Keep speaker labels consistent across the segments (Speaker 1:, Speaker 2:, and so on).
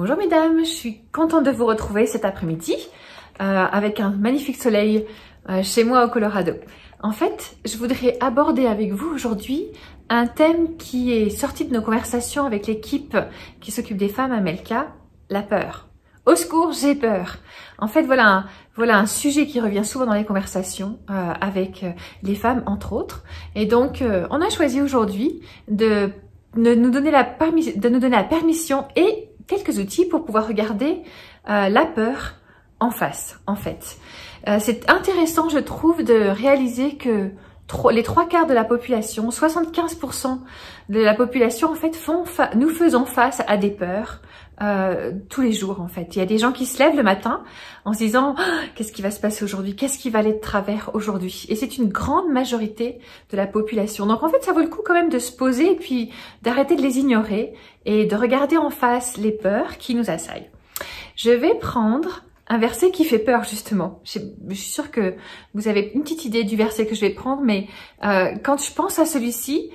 Speaker 1: Bonjour mesdames, je suis contente de vous retrouver cet après-midi avec un magnifique soleil chez moi au Colorado. En fait, je voudrais aborder avec vous aujourd'hui un thème qui est sorti de nos conversations avec l'équipe qui s'occupe des femmes à Melka, la peur. Au secours, j'ai peur. En fait, voilà un sujet qui revient souvent dans les conversations avec les femmes, entre autres. Et donc, on a choisi aujourd'hui de nous donner la permission et quelques outils pour pouvoir regarder la peur en face, en fait. C'est intéressant, je trouve, de réaliser que les 3/4 de la population, 75% de la population, en fait, nous faisons face à des peurs tous les jours, en fait. Il y a des gens qui se lèvent le matin en se disant oh, « Qu'est-ce qui va se passer aujourd'hui? Qu'est-ce qui va aller de travers aujourd'hui ?» Et c'est une grande majorité de la population. Donc, en fait, ça vaut le coup quand même de se poser et puis d'arrêter de les ignorer et de regarder en face les peurs qui nous assaillent. Je vais prendre un verset qui fait peur, justement. Je suis sûre que vous avez une petite idée du verset que je vais prendre, mais quand je pense à celui-ci,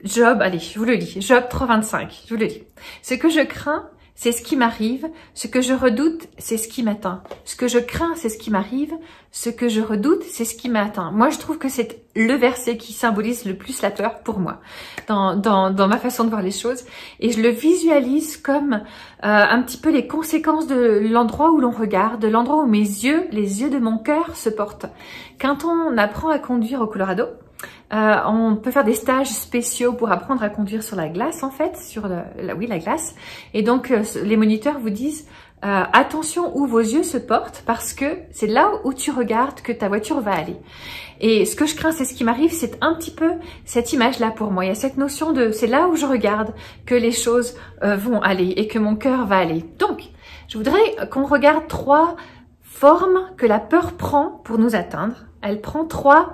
Speaker 1: Job, allez, je vous le lis. Job 3,25, je vous le lis. Ce que je crains, c'est ce qui m'arrive. Ce que je redoute, c'est ce qui m'atteint. Ce que je crains, c'est ce qui m'arrive. Ce que je redoute, c'est ce qui m'atteint. Moi, je trouve que c'est le verset qui symbolise le plus la peur pour moi, dans ma façon de voir les choses. Et je le visualise comme un petit peu les conséquences de l'endroit où l'on regarde, de l'endroit où les yeux de mon cœur se portent. Quand on apprend à conduire au Colorado, on peut faire des stages spéciaux pour apprendre à conduire sur la glace, en fait, sur la glace. Et donc, les moniteurs vous disent attention où vos yeux se portent parce que c'est là où tu regardes que ta voiture va aller. Et ce que je crains, c'est ce qui m'arrive, c'est un petit peu cette image-là pour moi. Il y a cette notion de c'est là où je regarde que les choses vont aller et que mon cœur va aller. Donc, je voudrais qu'on regarde 3 formes que la peur prend pour nous atteindre. Elle prend 3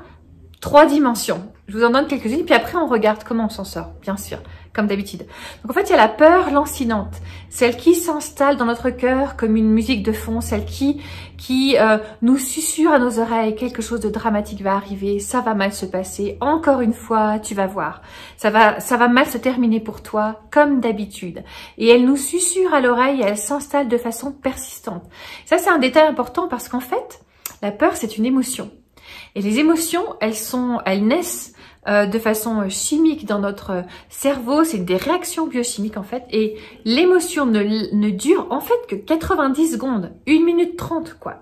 Speaker 1: dimensions. Je vous en donne quelques-unes, puis après on regarde comment on s'en sort, bien sûr, comme d'habitude. Donc en fait, il y a la peur lancinante, celle qui s'installe dans notre cœur comme une musique de fond, celle qui nous susurre à nos oreilles quelque chose de dramatique va arriver, ça va mal se passer, encore une fois, tu vas voir, ça va mal se terminer pour toi, comme d'habitude. Et elle nous susurre à l'oreille et elle s'installe de façon persistante. Ça, c'est un détail important parce qu'en fait, la peur, c'est une émotion. Et les émotions, elles naissent de façon chimique dans notre cerveau, c'est des réactions biochimiques en fait, et l'émotion ne dure en fait que 90 secondes, 1 minute 30 quoi.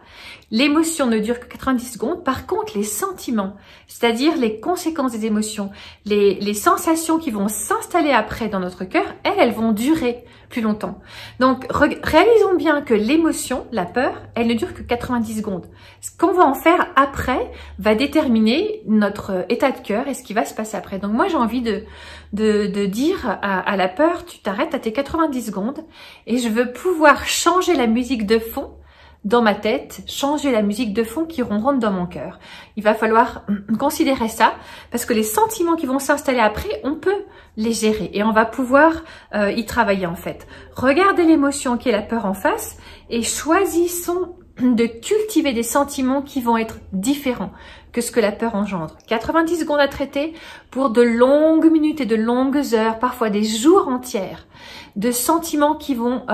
Speaker 1: L'émotion ne dure que 90 secondes, par contre les sentiments, c'est-à-dire les conséquences des émotions, les sensations qui vont s'installer après dans notre cœur, elles vont durer plus longtemps. Donc réalisons bien que l'émotion, la peur, elle ne dure que 90 secondes. Ce qu'on va en faire après va déterminer notre état de cœur et ce qui va se passer après. Donc moi j'ai envie de dire à la peur, tu t'arrêtes à tes 90 secondes et je veux pouvoir changer la musique de fond dans ma tête, changer la musique de fond qui ronronne dans mon cœur. Il va falloir considérer ça parce que les sentiments qui vont s'installer après, on peut les gérer et on va pouvoir y travailler en fait. Regardez l'émotion qui est la peur en face et choisissons de cultiver des sentiments qui vont être différents que ce que la peur engendre. 90 secondes à traiter pour de longues minutes et de longues heures, parfois des jours entiers, de sentiments qui vont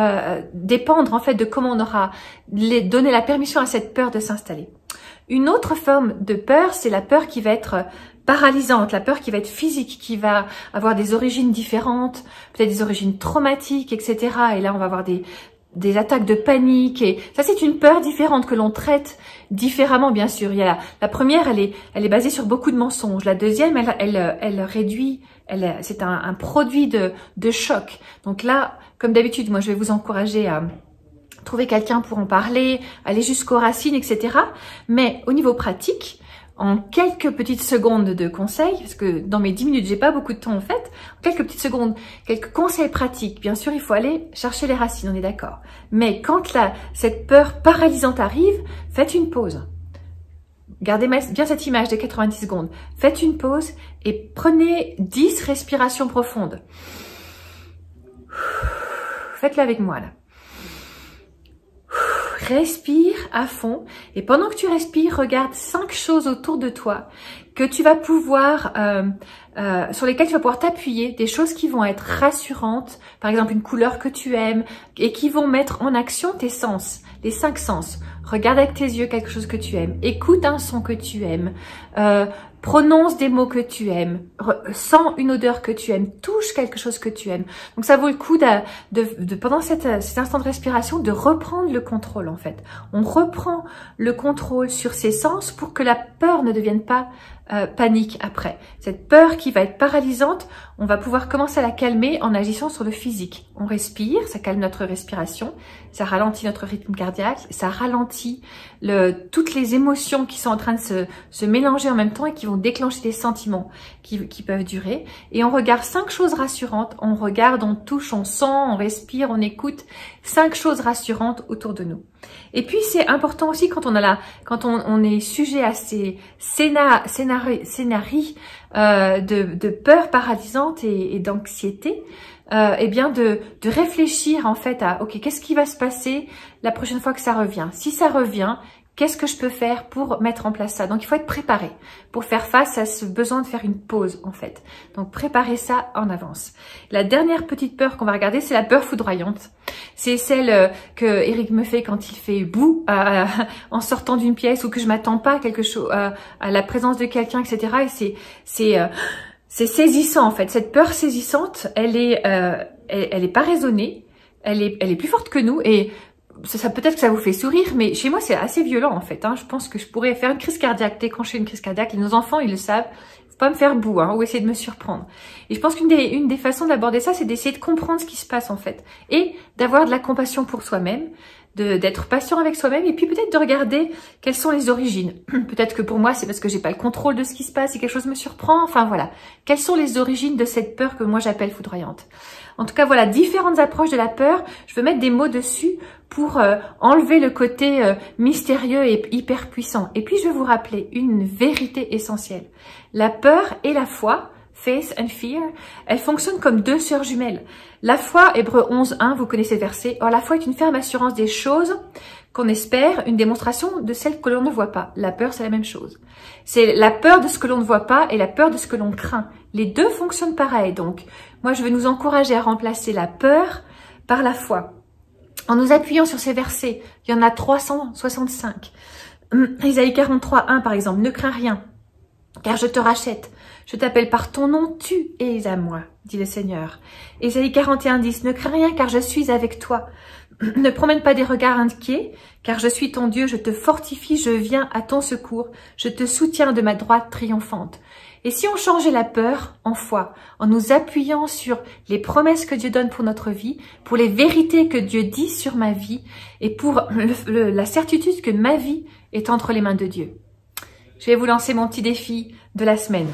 Speaker 1: dépendre en fait de comment on aura donné la permission à cette peur de s'installer. Une autre forme de peur, c'est la peur qui va être paralysante, la peur qui va être physique, qui va avoir des origines différentes, peut-être des origines traumatiques, etc. Et là, on va avoir des attaques de panique et ça c'est une peur différente que l'on traite différemment bien sûr. Il y a la première, elle est basée sur beaucoup de mensonges. La deuxième, elle réduit, c'est un produit de choc. Donc là, comme d'habitude, moi je vais vous encourager à trouver quelqu'un pour en parler, aller jusqu'aux racines, etc. Mais au niveau pratique, en quelques petites secondes de conseils, parce que dans mes 10 minutes, j'ai pas beaucoup de temps en fait, en quelques petites secondes, quelques conseils pratiques. Bien sûr, il faut aller chercher les racines, on est d'accord. Mais quand cette peur paralysante arrive, faites une pause. Gardez bien cette image de 90 secondes. Faites une pause et prenez 10 respirations profondes. Faites-le avec moi là. Respire à fond et pendant que tu respires, regarde 5 choses autour de toi que tu vas pouvoir, sur lesquelles tu vas pouvoir t'appuyer, des choses qui vont être rassurantes, par exemple une couleur que tu aimes, et qui vont mettre en action tes sens, les 5 sens. Regarde avec tes yeux quelque chose que tu aimes, écoute un son que tu aimes, prononce des mots que tu aimes, sens une odeur que tu aimes, touche quelque chose que tu aimes. Donc ça vaut le coup pendant cet instant de respiration, de reprendre le contrôle en fait. On reprend le contrôle sur ses sens pour que la peur ne devienne pas panique après. Cette peur qui va être paralysante, on va pouvoir commencer à la calmer en agissant sur le physique. On respire, ça calme notre respiration, ça ralentit notre rythme cardiaque, ça ralentit toutes les émotions qui sont en train de se mélanger en même temps et qui vont déclencher des sentiments qui peuvent durer. Et on regarde 5 choses rassurantes, on regarde, on touche, on sent, on respire, on écoute, 5 choses rassurantes autour de nous. Et puis c'est important aussi quand on est sujet à ces scénarii de peur paralysante et d'anxiété, eh bien de réfléchir en fait à ok, qu'est-ce qui va se passer la prochaine fois que ça revient? Si ça revient, qu'est-ce que je peux faire pour mettre en place ça? Donc il faut être préparé pour faire face à ce besoin de faire une pause en fait. Donc préparez ça en avance. La dernière petite peur qu'on va regarder, c'est la peur foudroyante. C'est celle que Eric me fait quand il fait boue en sortant d'une pièce ou que je m'attends pas à quelque chose, à la présence de quelqu'un, etc. Et c'est saisissant en fait. Cette peur saisissante, elle est pas raisonnée, elle est plus forte que nous et ça peut-être que ça vous fait sourire, mais chez moi c'est assez violent en fait. Je pense que je pourrais faire une crise cardiaque, déclencher une crise cardiaque. Nos enfants ils le savent. Faut pas me faire boue ou essayer de me surprendre. Et je pense qu'une des façons d'aborder ça, c'est d'essayer de comprendre ce qui se passe en fait et d'avoir de la compassion pour soi-même, d'être patient avec soi-même et puis peut-être de regarder quelles sont les origines. Peut-être que pour moi c'est parce que j'ai pas le contrôle de ce qui se passe et quelque chose me surprend. Enfin voilà, quelles sont les origines de cette peur que moi j'appelle foudroyante. En tout cas voilà, différentes approches de la peur. Je veux mettre des mots dessus pour enlever le côté mystérieux et hyper puissant. Et puis je vais vous rappeler une vérité essentielle. La peur et la foi, faith and fear, elles fonctionnent comme 2 sœurs jumelles. La foi, Hébreux 11:1, vous connaissez le verset. Or la foi est une ferme assurance des choses qu'on espère, une démonstration de celles que l'on ne voit pas. La peur, c'est la même chose. C'est la peur de ce que l'on ne voit pas et la peur de ce que l'on craint. Les deux fonctionnent pareil. Donc, moi, je vais nous encourager à remplacer la peur par la foi. En nous appuyant sur ces versets, il y en a 365. Isaïe 43:1 par exemple, ne crains rien, car je te rachète. Je t'appelle par ton nom, tu es à moi, dit le Seigneur. Isaïe 41:10, ne crains rien, car je suis avec toi. Ne promène pas des regards inquiets, car je suis ton Dieu, je te fortifie, je viens à ton secours, je te soutiens de ma droite triomphante. Et si on changeait la peur en foi, en nous appuyant sur les promesses que Dieu donne pour notre vie, pour les vérités que Dieu dit sur ma vie, et pour la certitude que ma vie est entre les mains de Dieu. Je vais vous lancer mon petit défi de la semaine.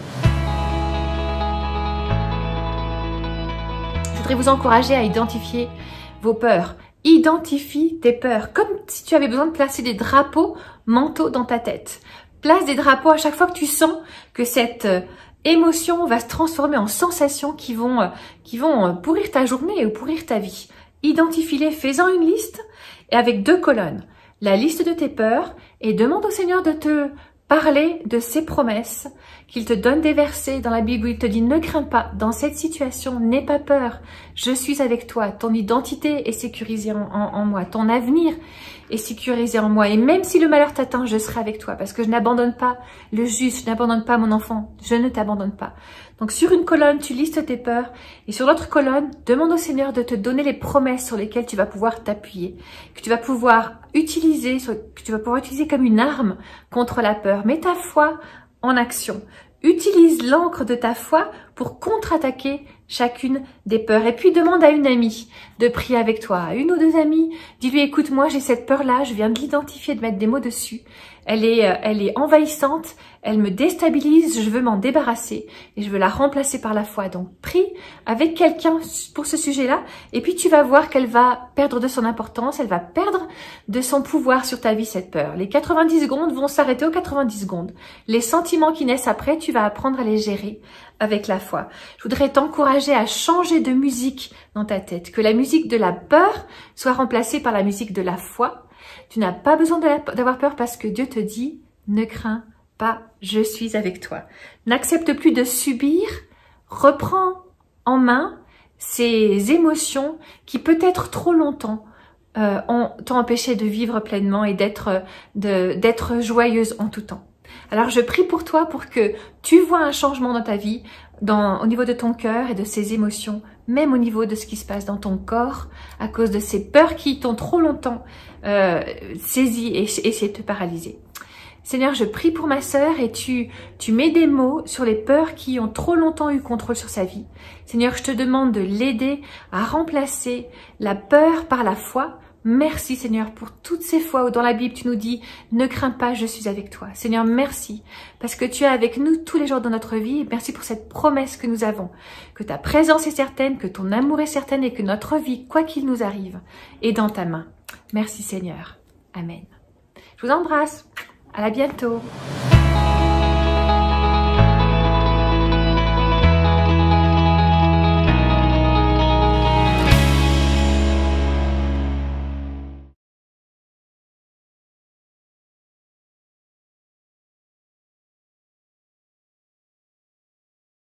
Speaker 1: Je voudrais vous encourager à identifier vos peurs. Identifie tes peurs, comme si tu avais besoin de placer des drapeaux mentaux dans ta tête. Place des drapeaux à chaque fois que tu sens que cette émotion va se transformer en sensations qui vont pourrir ta journée ou pourrir ta vie. Identifie-les, fais-en une liste et avec 2 colonnes. La liste de tes peurs et demande au Seigneur de te parler de ses promesses, qu'il te donne des versets dans la Bible où il te dit ne crains pas, dans cette situation, n'aie pas peur, je suis avec toi, ton identité est sécurisée en moi, ton avenir est sécurisé en moi et même si le malheur t'atteint, je serai avec toi parce que je n'abandonne pas le juste, je n'abandonne pas mon enfant, je ne t'abandonne pas. Donc sur une colonne, tu listes tes peurs et sur l'autre colonne, demande au Seigneur de te donner les promesses sur lesquelles tu vas pouvoir t'appuyer, que tu vas pouvoir utiliser comme une arme contre la peur. Mets ta foi en action. Utilise l'encre de ta foi pour contre-attaquer chacune des peurs. Et puis demande à une amie de prier avec toi. À 1 ou 2 amies, dis-lui écoute, moi j'ai cette peur-là, je viens de l'identifier, de mettre des mots dessus. Elle est envahissante, elle me déstabilise, je veux m'en débarrasser et je veux la remplacer par la foi. Donc prie avec quelqu'un pour ce sujet-là et puis tu vas voir qu'elle va perdre de son importance, elle va perdre de son pouvoir sur ta vie cette peur. Les 90 secondes vont s'arrêter aux 90 secondes. Les sentiments qui naissent après, tu vas apprendre à les gérer avec la foi. Je voudrais t'encourager à changer de musique dans ta tête, que la musique de la peur soit remplacée par la musique de la foi. Tu n'as pas besoin d'avoir peur parce que Dieu te dit ne crains pas, je suis avec toi. N'accepte plus de subir, reprends en main ces émotions qui peut-être trop longtemps t'ont empêché de vivre pleinement et d'être joyeuse en tout temps. Alors je prie pour toi pour que tu vois un changement dans ta vie, au niveau de ton cœur et de ces émotions, même au niveau de ce qui se passe dans ton corps, à cause de ces peurs qui t'ont trop longtemps saisi et essayé de te paralyser. Seigneur, je prie pour ma sœur et tu mets des mots sur les peurs qui ont trop longtemps eu contrôle sur sa vie. Seigneur, je te demande de l'aider à remplacer la peur par la foi. Merci Seigneur pour toutes ces fois où dans la Bible tu nous dis « Ne crains pas, je suis avec toi ». Seigneur, merci parce que tu es avec nous tous les jours de notre vie et merci pour cette promesse que nous avons. Que ta présence est certaine, que ton amour est certain et que notre vie, quoi qu'il nous arrive, est dans ta main. Merci Seigneur. Amen. Je vous embrasse. À bientôt.